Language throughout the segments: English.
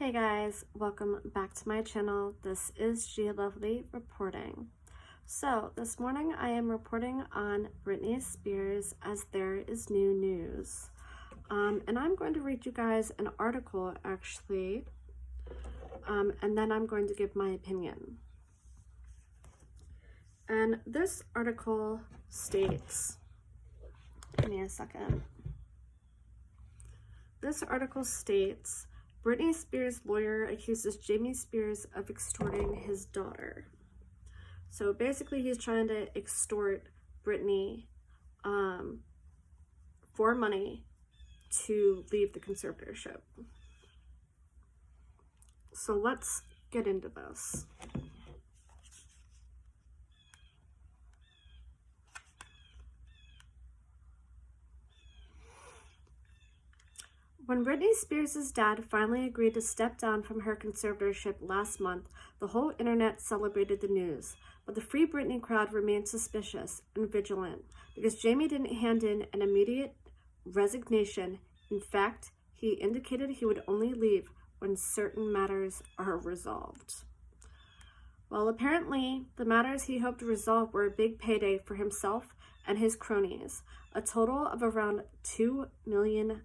Hey guys, welcome back to my channel. This is Gia Lovely reporting. So this morning I am reporting on Britney Spears as there is new news. And I'm going to read you guys an article actually, and then I'm going to give my opinion. And this article states, give me a second. This article states, Britney Spears' lawyer accuses Jamie Spears of extorting his daughter. So basically he's trying to extort Britney for money to leave the conservatorship. So let's get into this. When Britney Spears' dad finally agreed to step down from her conservatorship last month, the whole internet celebrated the news. But the Free Britney crowd remained suspicious and vigilant because Jamie didn't hand in an immediate resignation. In fact, he indicated he would only leave when certain matters are resolved. Well, apparently, the matters he hoped to resolve were a big payday for himself and his cronies, a total of around $2 million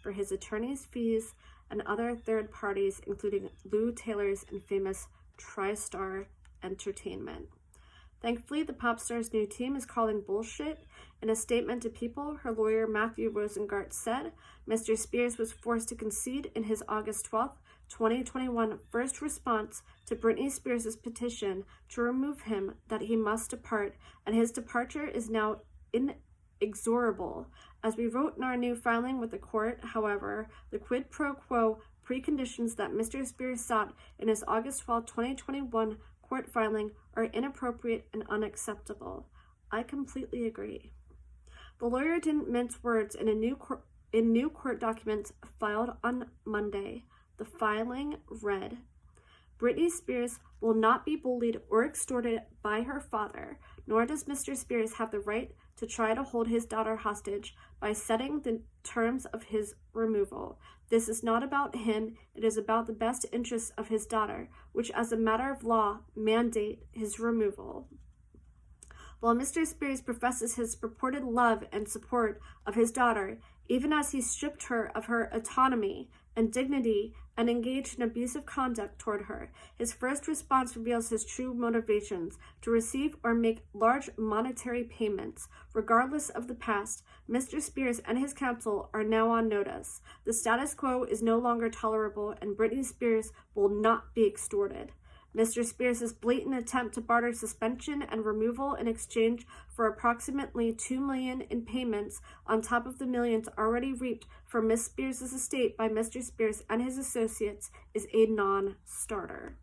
for his attorney's fees and other third parties, including Lou Taylor's and famous TriStar Entertainment. Thankfully, the pop star's new team is calling bullshit. In a statement to People, her lawyer Matthew Rosengart said, Mr. Spears was forced to concede in his August 12, 2021 first response to Britney Spears' petition to remove him that he must depart, and his departure is now inexorable. As we wrote in our new filing with the court, however, the quid pro quo preconditions that Mr. Spears sought in his August 12, 2021 court filing are inappropriate and unacceptable. I completely agree. The lawyer didn't mince words in new court documents filed on Monday. The filing read, Britney Spears will not be bullied or extorted by her father, nor does Mr. Spears have the right to try to hold his daughter hostage by setting the terms of his removal. This is not about him, it is about the best interests of his daughter, which as a matter of law mandate his removal. While Mr. Spears professes his purported love and support of his daughter, even as he stripped her of her autonomy and dignity and engaged in abusive conduct toward her, his first response reveals his true motivations to receive or make large monetary payments. Regardless of the past, Mr. Spears and his counsel are now on notice. The status quo is no longer tolerable, and Britney Spears will not be extorted. Mr. Spears' blatant attempt to barter suspension and removal in exchange for approximately $2 million in payments on top of the millions already reaped from Miss Spears' estate by Mr. Spears and his associates is a non-starter.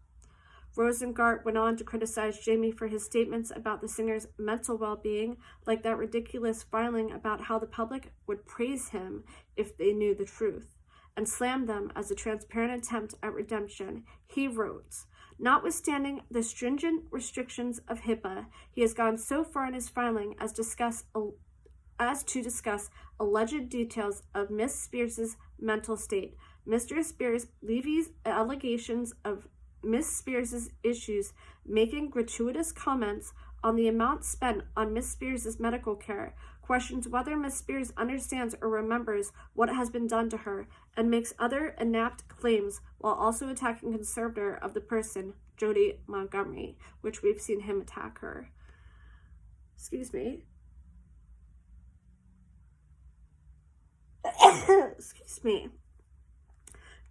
Rosengart went on to criticize Jamie for his statements about the singer's mental well-being, like that ridiculous filing about how the public would praise him if they knew the truth, and slammed them as a transparent attempt at redemption. He wrote, notwithstanding the stringent restrictions of HIPAA, he has gone so far in his filing as to discuss alleged details of Miss Spears' mental state. Mr. Spears levies allegations of Miss Spears' issues, making gratuitous comments on the amount spent on Miss Spears' medical care, questions whether Miss Spears understands or remembers what has been done to her, and makes other inapt claims while also attacking conservator of the person, Jody Montgomery, which we've seen him attack her. Excuse me. Excuse me.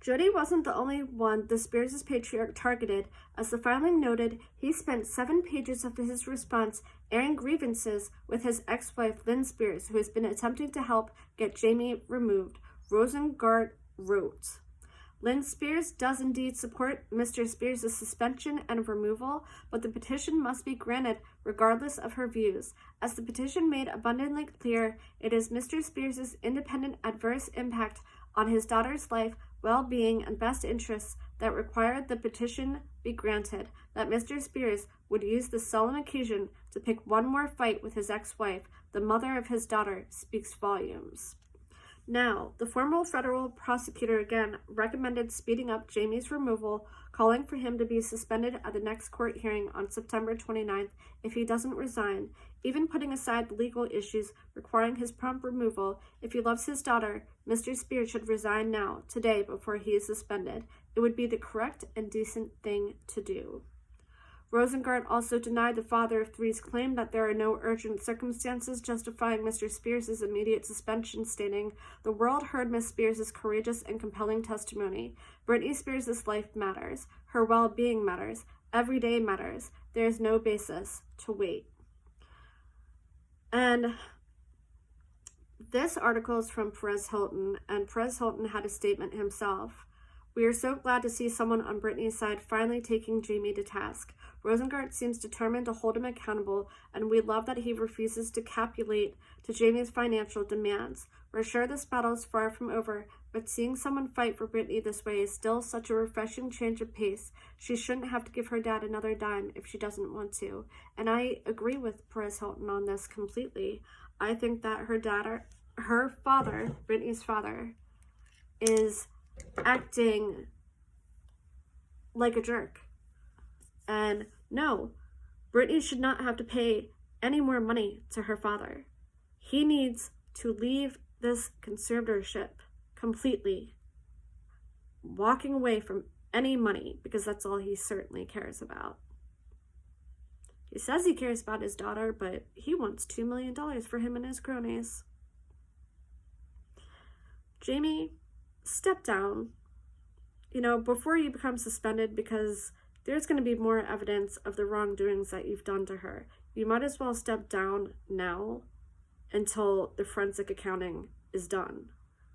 Jody wasn't the only one the Spears' patriarch targeted. As the filing noted, he spent 7 pages of his response airing grievances with his ex-wife Lynn Spears, who has been attempting to help get Jamie removed. Rosengart wrote, Lynn Spears does indeed support Mr. Spears' suspension and removal, but the petition must be granted regardless of her views. As the petition made abundantly clear, it is Mr. Spears' independent adverse impact on his daughter's life, well-being, and best interests that required the petition be granted. That Mr. Spears would use the solemn occasion to pick one more fight with his ex-wife, the mother of his daughter, speaks volumes. Now, the former federal prosecutor again recommended speeding up Jamie's removal, calling for him to be suspended at the next court hearing on September 29th if he doesn't resign, even putting aside the legal issues requiring his prompt removal. If he loves his daughter, Mr. Spears should resign now, today, before he is suspended. It would be the correct and decent thing to do. Rosengart also denied the father of three's claim that there are no urgent circumstances justifying Mr. Spears' immediate suspension, stating, "The world heard Miss Spears' courageous and compelling testimony. Britney Spears' life matters. Her well-being matters. Every day matters. There is no basis to wait." And this article is from Perez Hilton, and Perez Hilton had a statement himself. "We are so glad to see someone on Britney's side finally taking Jamie to task. Rosengart seems determined to hold him accountable, and we love that he refuses to capitulate to Jamie's financial demands. We're sure this battle is far from over, but seeing someone fight for Britney this way is still such a refreshing change of pace. She shouldn't have to give her dad another dime if she doesn't want to." And I agree with Perez Hilton on this completely. I think that her father, Britney's father, is acting like a jerk. And no, Britney should not have to pay any more money to her father. He needs to leave this conservatorship completely, walking away from any money, because that's all he certainly cares about. He says he cares about his daughter, but he wants $2 million for him and his cronies. Jamie, step down, before you become suspended, because there's going to be more evidence of the wrongdoings that you've done to her. You might as well step down now until the forensic accounting is done.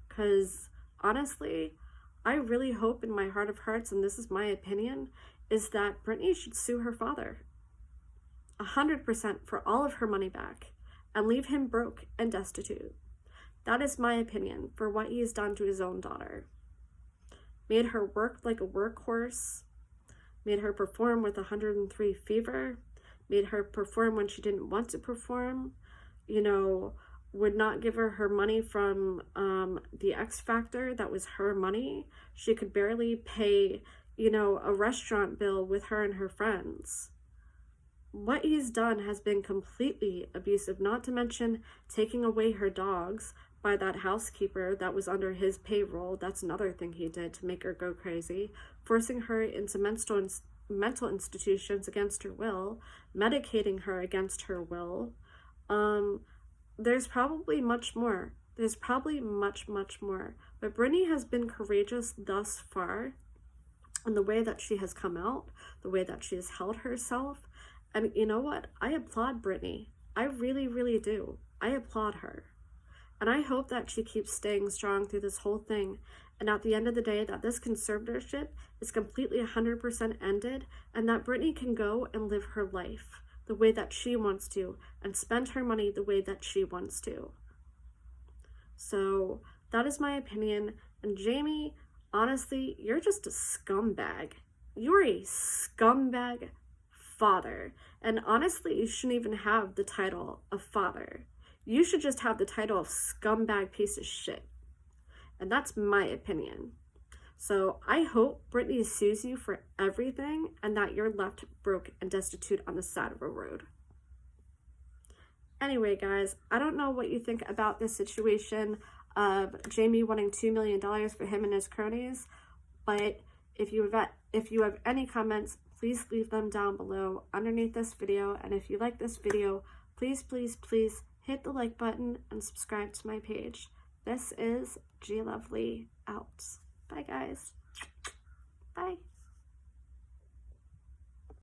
Because honestly, I really hope in my heart of hearts, and this is my opinion, is that Britney should sue her father 100% for all of her money back and leave him broke and destitute. That is my opinion for what he has done to his own daughter. Made her work like a workhorse, made her perform with 103 fever, made her perform when she didn't want to perform, would not give her money from the X Factor that was her money. She could barely pay, a restaurant bill with her and her friends. What he's done has been completely abusive, not to mention taking away her dogs by that housekeeper that was under his payroll. That's another thing he did to make her go crazy. Forcing her into mental institutions against her will, medicating her against her will. There's probably much more. There's probably much, much more. But Britney has been courageous thus far in the way that she has come out, the way that she has held herself. And you know what? I applaud Britney. I really, really do. I applaud her. And I hope that she keeps staying strong through this whole thing. And at the end of the day, that this conservatorship is completely 100% ended, and that Britney can go and live her life the way that she wants to and spend her money the way that she wants to. So that is my opinion. And Jamie, honestly, you're just a scumbag. You're a scumbag father. And honestly, you shouldn't even have the title of father. You should just have the title of scumbag piece of shit. And that's my opinion. So I hope Britney sues you for everything and that you're left broke and destitute on the side of a road. Anyway, guys, I don't know what you think about this situation of Jamie wanting $2 million for him and his cronies, but if you have any comments, please leave them down below underneath this video. And if you like this video, please, please, please hit the like button and subscribe to my page. This is G Lovely out.